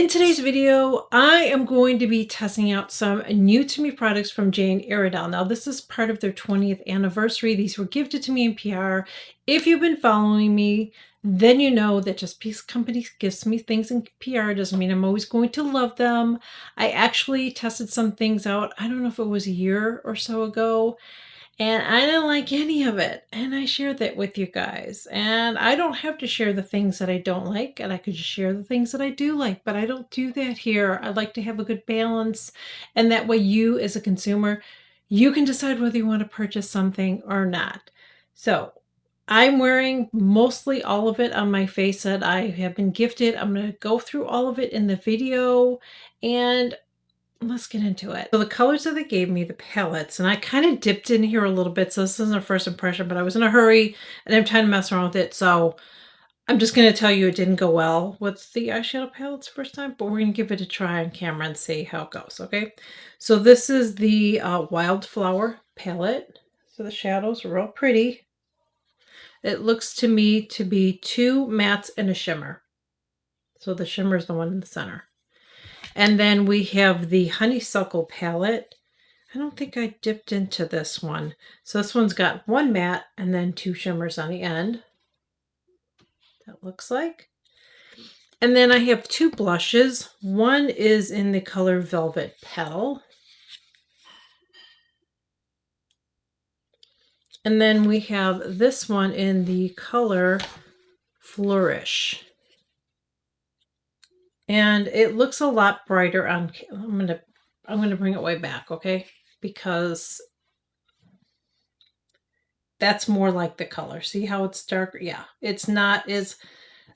today's video, I am going to be testing out some new to me products from Jane Iredale. Now, this is part of their 20th anniversary. These were gifted to me in PR. If you've been following me, then you know that just because company gives me things in PR doesn't mean I'm always going to love them. I actually tested some things out. I don't know if it was a year or so ago, and I didn't like any of it. And I shared that with you guys. And I don't have to share the things that I don't like. And I could just share the things that I do like. But I don't do that here. I like to have a good balance. And that way you as a consumer, you can decide whether you want to purchase something or not. So I'm wearing mostly all of it on my face that I have been gifted. I'm going to go through all of it in the video. And let's get into it. So the colors that they gave me, the palettes, and I kind of dipped in here a little bit. So this isn't a first impression, but I was in a hurry and I'm trying to mess around with it. So I'm just going to tell you it didn't go well with the eyeshadow palettes first time, but we're going to give it a try on camera and see how it goes. Okay. So this is the Wildflower palette. So the shadows are real pretty. It looks to me to be two mattes and a shimmer. So the shimmer is the one in the center. And then we have the Honeysuckle palette. I don't think I dipped into this one. So this one's got one matte and then two shimmers on the end. That looks like. And then I have two blushes. One is in the color Velvet Petal. And then we have this one in the color Flourish. And it looks a lot brighter on, I'm gonna bring it way back, okay? Because that's more like the color. See how it's darker? Yeah, it's not as,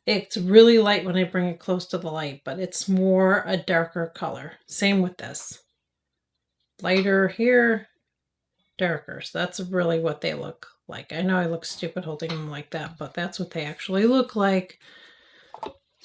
it's really light when I bring it close to the light, but it's more a darker color. Same with this. Lighter here, darker. So that's really what they look like. I know I look stupid holding them like that, but that's what they actually look like.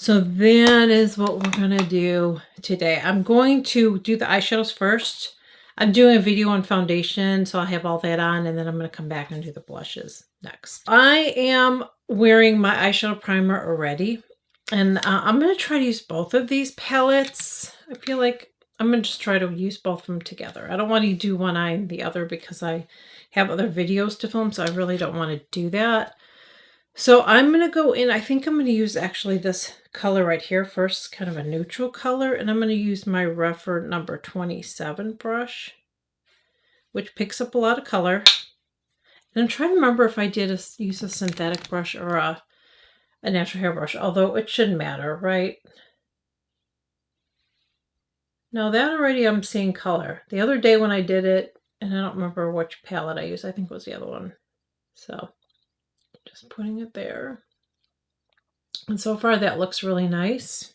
So that is what we're going to do today. I'm going to do the eyeshadows first. I'm doing a video on foundation, so I'll have all that on, and then I'm going to come back and do the blushes next. I am wearing my eyeshadow primer already, and I'm going to try to use both of these palettes. I feel like I'm going to just try to use both of them together. I don't want to do one eye and the other because I have other videos to film, so I really don't want to do that. So I'm going to go in, I think I'm going to use actually this color right here first, kind of a neutral color, and I'm going to use my Refer number 27 brush, which picks up a lot of color. And I'm trying to remember if I did use a synthetic brush or a natural hair brush, although it shouldn't matter, right? No, that already I'm seeing color. The other day when I did it, and I don't remember which palette I used, I think it was the other one. So just putting it there. And so far that looks really nice.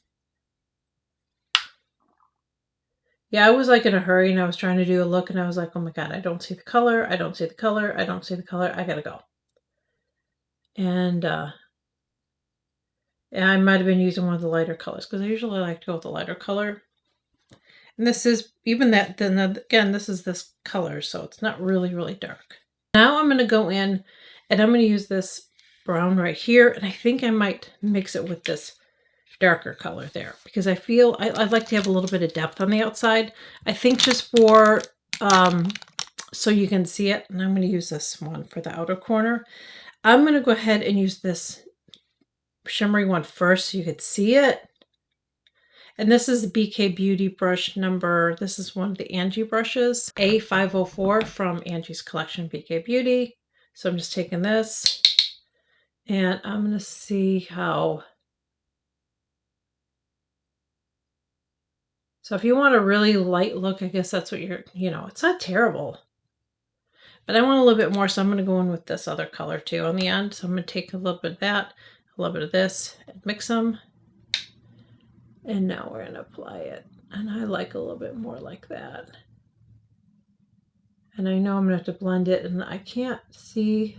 Yeah, I was like in a hurry and I was trying to do a look and I was like, oh my God, I don't see the color. I don't see the color. I don't see the color. I gotta go. And I might have been using one of the lighter colors because I usually like to go with the lighter color. And this is even that, then again, this is this color, so it's not really, really dark. Now I'm going to go in and I'm going to use this brown right here. And I think I might mix it with this darker color there because I feel I'd like to have a little bit of depth on the outside. I think just for, so you can see it. And I'm going to use this one for the outer corner. I'm going to go ahead and use this shimmery one first so you could see it. And this is the BK Beauty brush number, this is one of the Angie brushes, A504 from Angie's collection, BK Beauty. So I'm just taking this and I'm going to see how. So if you want a really light look, I guess that's what you're, it's not terrible. But I want a little bit more, so I'm going to go in with this other color too on the end. So I'm going to take a little bit of that, a little bit of this, and mix them. And now we're going to apply it. And I like a little bit more like that. And I know I'm going to have to blend it, and I can't see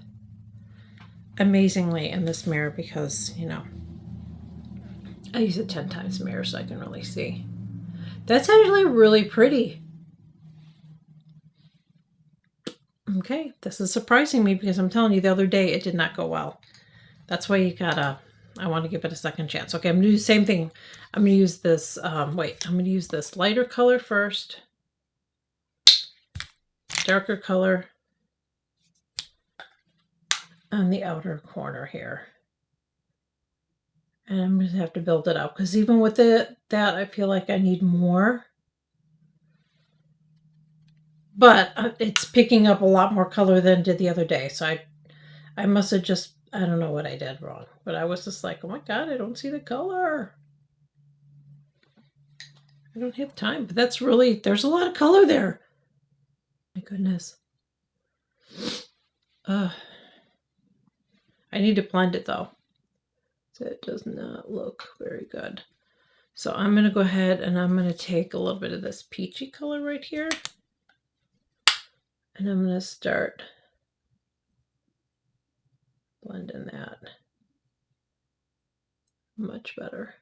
amazingly in this mirror because, I use a 10 times mirror so I can really see. That's actually really pretty. Okay, this is surprising me because I'm telling you the other day it did not go well. That's why you gotta I want to give it a second chance. Okay, I'm going to do the same thing. I'm going to use this, I'm going to use this lighter color first. Darker color on the outer corner here. And I'm going to have to build it up because even with that, I feel like I need more. But it's picking up a lot more color than it did the other day. So I must have just, I don't know what I did wrong. But I was just like, oh my God, I don't see the color. I don't have time. But that's really, there's a lot of color there. My goodness. I need to blend it though. So it does not look very good. So I'm going to go ahead and I'm going to take a little bit of this peachy color right here. And I'm going to start blending that. Much better.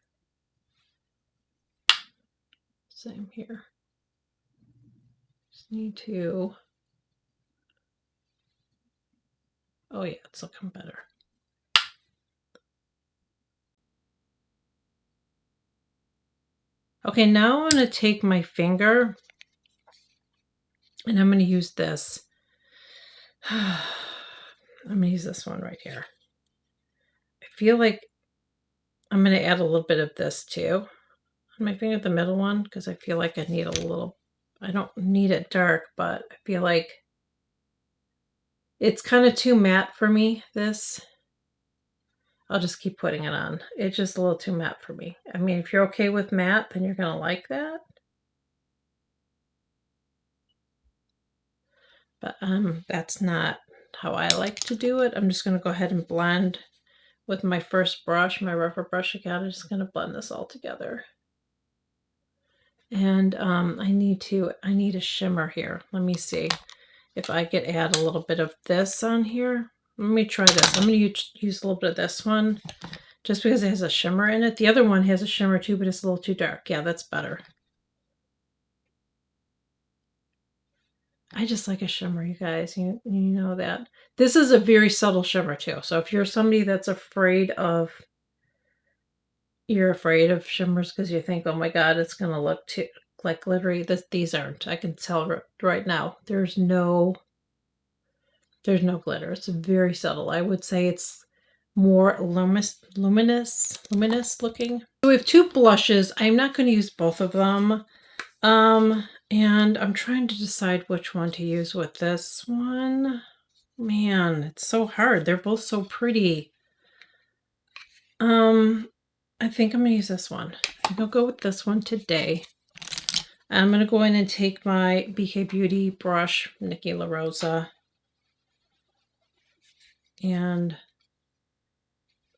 Same here. Just need to, oh yeah, it's looking better. Okay, now I'm going to take my finger and I'm going to use this. I'm going to use this one right here. I feel like I'm going to add a little bit of this too on my finger, the middle one, because I feel like I need a little, I don't need it dark, but I feel like it's kind of too matte for me, this. I'll just keep putting it on. It's just a little too matte for me. I mean, if you're okay with matte, then you're going to like that. But that's not how I like to do it. I'm just going to go ahead and blend with my first brush, my rougher brush again. I'm just going to blend this all together. And I need a shimmer here. Let me see if I could add a little bit of this on here. Let me try this. I'm going to use a little bit of this one just because it has a shimmer in it. The other one has a shimmer too, but it's a little too dark. Yeah, that's better. I just like a shimmer, you guys. You know that. This is a very subtle shimmer too. So if you're somebody that's you're afraid of shimmers because you think, oh my God, it's going to look too like glittery. These aren't. I can tell right now. There's no glitter. It's very subtle. I would say it's more luminous looking. So we have two blushes. I'm not going to use both of them. And I'm trying to decide which one to use with this one. Man, it's so hard. They're both so pretty. I think I'm going to use this one. I think I'll go with this one today. I'm going to go in and take my BK Beauty brush, Nikki La Rosa. And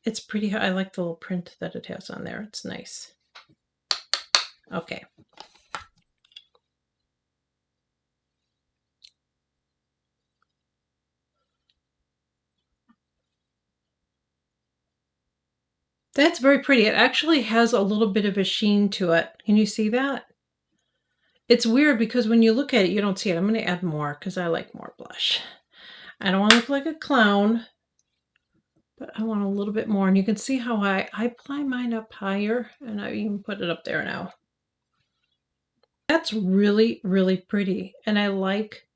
it's pretty. I like the little print that it has on there. It's nice. Okay. That's very pretty. It actually has a little bit of a sheen to it. Can you see that? It's weird because when you look at it, you don't see it. I'm going to add more because I like more blush. I don't want to look like a clown, but I want a little bit more. And you can see how I apply mine up higher, and I even put it up there now. That's really, really pretty. And I like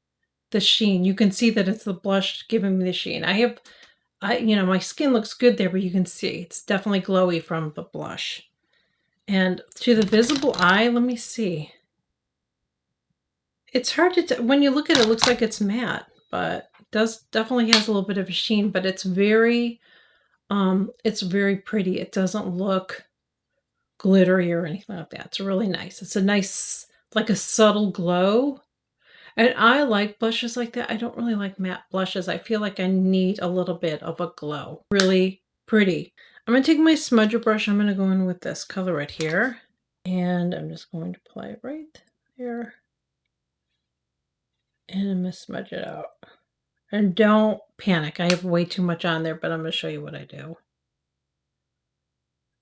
the sheen. You can see that it's the blush giving me the sheen. My skin looks good there, but you can see it's definitely glowy from the blush. And to the visible eye, let me see. It's hard to when you look at it, it looks like it's matte, but it definitely has a little bit of a sheen, but it's very pretty. It doesn't look glittery or anything like that. It's really nice. It's a nice, like a subtle glow. And I like blushes like that. I don't really like matte blushes. I feel like I need a little bit of a glow. Really pretty. I'm going to take my smudger brush. I'm going to go in with this color right here. And I'm just going to apply it right there. And I'm going to smudge it out. And don't panic. I have way too much on there, but I'm going to show you what I do.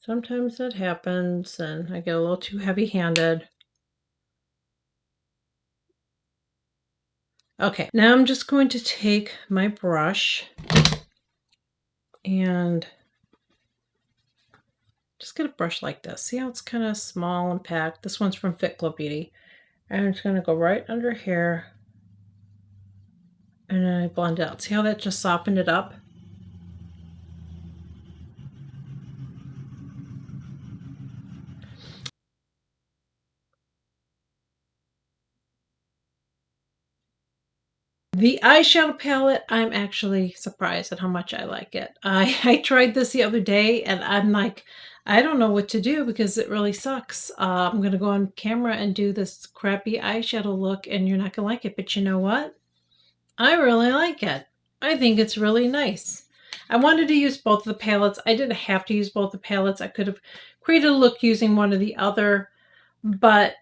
Sometimes that happens and I get a little too heavy-handed. Okay, now I'm just going to take my brush and Just get a brush like this. See how it's kind of small and packed? This one's from Fit Glow Beauty. And I'm just going to go right under here. And then I blend it out. See how that just softened it up? The eyeshadow palette, I'm actually surprised at how much I like it. I tried this the other day and I'm like, I don't know what to do because it really sucks. I'm going to go on camera and do this crappy eyeshadow look and you're not going to like it. But you know what? I really like it. I think it's really nice. I wanted to use both the palettes. I didn't have to use both the palettes. I could have created a look using one or the other. But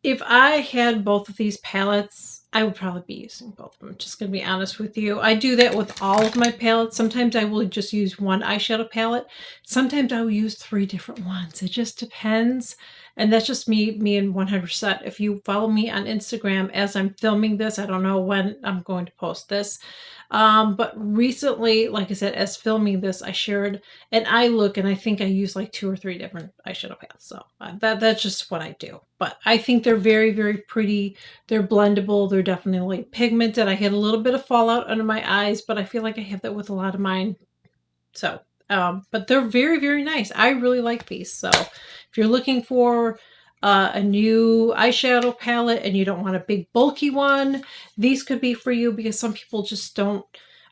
if I had both of these palettes, I would probably be using both of them. I'm just going to be honest with you. I do that with all of my palettes. Sometimes I will just use one eyeshadow palette. Sometimes I will use 3 different ones. It just depends. And that's just me in 100%. If you follow me on Instagram as I'm filming this, I don't know when I'm going to post this. But recently, like I said, as filming this, I shared an eye look, and I think I used like 2 or 3 different eyeshadow palettes. So that's just what I do. But I think they're very, very pretty. They're blendable. They're definitely pigmented. I had a little bit of fallout under my eyes, but I feel like I have that with a lot of mine. So, but they're very, very nice. I really like these. So if you're looking for a new eyeshadow palette and you don't want a big bulky one, these could be for you because some people just don't.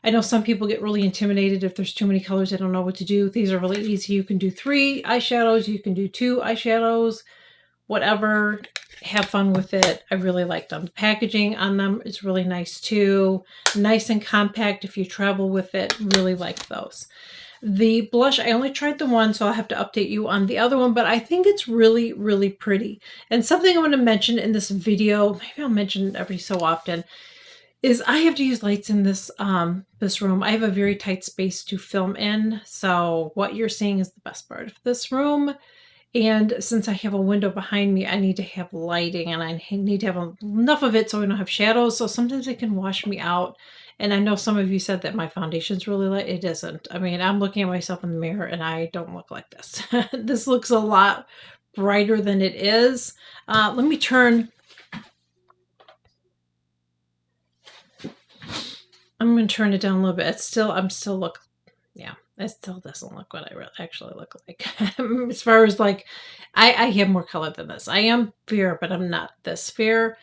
I know some people get really intimidated if there's too many colors. They don't know what to do. These are really easy. You can do 3 eyeshadows. You can do 2 eyeshadows, whatever. Have fun with it. I really like them. The packaging on them is really nice too. Nice and compact if you travel with it. Really like those. The blush, I only tried the one, so I'll have to update you on the other one, but I think it's really, really pretty. And something I want to mention in this video, maybe I'll mention it every so often, is I have to use lights in this this room. I have a very tight space to film in, so what you're seeing is the best part of this room. And since I have a window behind me, I need to have lighting and I need to have enough of it so I don't have shadows. So sometimes it can wash me out. And I know some of you said that my foundation's really light. It isn't. I mean, I'm looking at myself in the mirror and I don't look like this. This looks a lot brighter than it is. Let me turn. I'm going to turn it down a little bit. I'm still look. Yeah, it still doesn't look what I actually look like. As far as like, I have more color than this. I am fair, but I'm not this fair.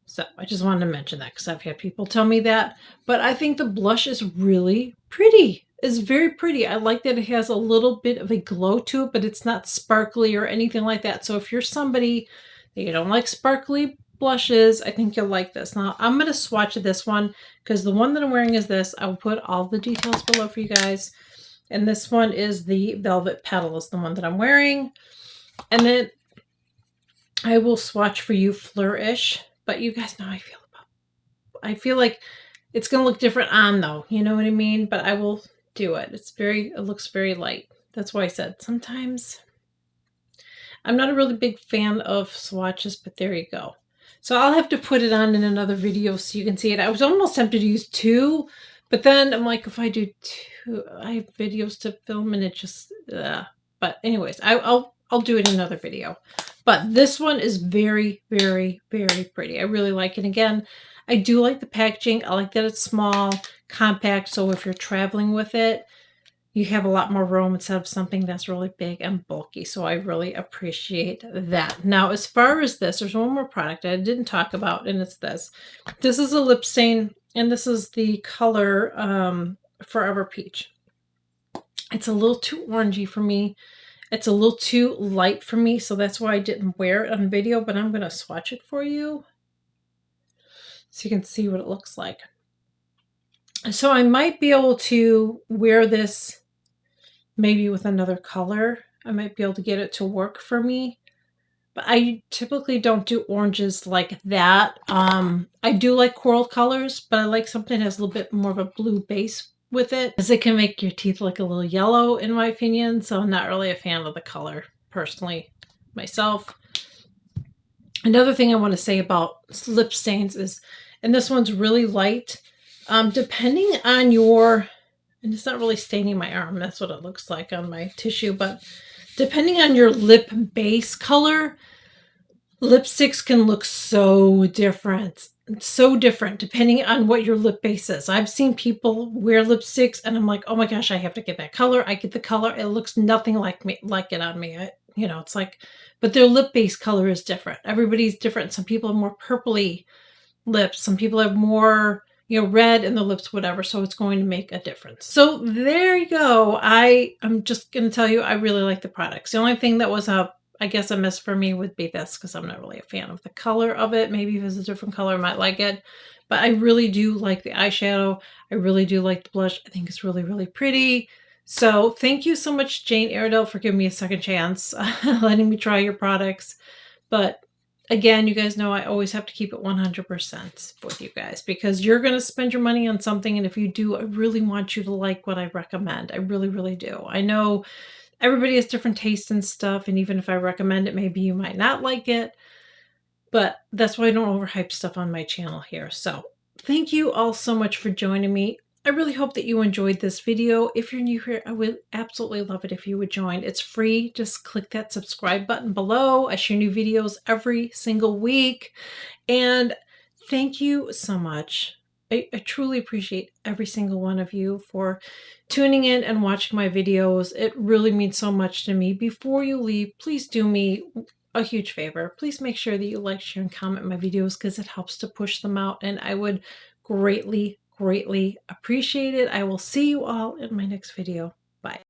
So I just wanted to mention that because I've had people tell me that. But I think the blush is really pretty. It's very pretty. I like that it has a little bit of a glow to it, but it's not sparkly or anything like that. So if you're somebody that you don't like sparkly blushes, I think you'll like this. Now I'm going to swatch this one because the one that I'm wearing is this. I will put all the details below for you guys. And this one is the Velvet Petal is the one that I'm wearing. And then I will swatch for you Flourish. But you guys know how I feel about it. I feel like it's going to look different on though. You know what I mean? But I will do it. It looks very light. That's why I said sometimes I'm not a really big fan of swatches, but there you go. So I'll have to put it on in another video so you can see it. I was almost tempted to use 2, but then I'm like, if I do 2, I have videos to film and it just, but anyways, I'll do it in another video. But this one is very, very, very pretty. I really like it. Again, I do like the packaging. I like that it's small, compact. So if you're traveling with it, you have a lot more room instead of something that's really big and bulky. So I really appreciate that. Now, as far as this, there's one more product I didn't talk about, and it's this. This is a lip stain, and this is the color Forever Peach. It's a little too orangey for me. It's a little too light for me, so that's why I didn't wear it on video, but I'm going to swatch it for you so you can see what it looks like. So I might be able to wear this maybe with another color. I might be able to get it to work for me, but I typically don't do oranges like that. I do like coral colors, but I like something that has a little bit more of a blue base with it, because it can make your teeth look a little yellow in my opinion. So I'm not really a fan of the color personally myself. Another thing I want to say about lip stains is, and this one's really light, depending on your, and it's not really staining my arm, that's what it looks like on my tissue, but Depending on your lip base color, lipsticks can look so different. So different depending on what your lip base is. I've seen people wear lipsticks and I'm like, "Oh my gosh, I have to get that color." I get the color, it looks nothing like it on me. It's like, but their lip base color is different. Everybody's different. Some people are more purpley lips. Some people have more, red in the lips, whatever. So it's going to make a difference. So there you go. I'm just going to tell you, I really like the products. The only thing that was I guess a miss for me would be this because I'm not really a fan of the color of it. Maybe if it's a different color, I might like it. But I really do like the eyeshadow. I really do like the blush. I think it's really, really pretty. So thank you so much, Jane Iredale, for giving me a second chance, letting me try your products. But again, you guys know I always have to keep it 100% with you guys because you're going to spend your money on something. And if you do, I really want you to like what I recommend. I really, really do. I know everybody has different tastes and stuff. And even if I recommend it, maybe you might not like it. But that's why I don't overhype stuff on my channel here. So thank you all so much for joining me. I really hope that you enjoyed this video. If you're new here, I would absolutely love it if you would join. It's free. Just click that subscribe button below. I share new videos every single week. And thank you so much. I truly appreciate every single one of you for tuning in and watching my videos. It really means so much to me. Before you leave, please do me a huge favor. Please make sure that you like, share, and comment my videos because it helps to push them out. And I would greatly, greatly appreciate it. I will see you all in my next video. Bye.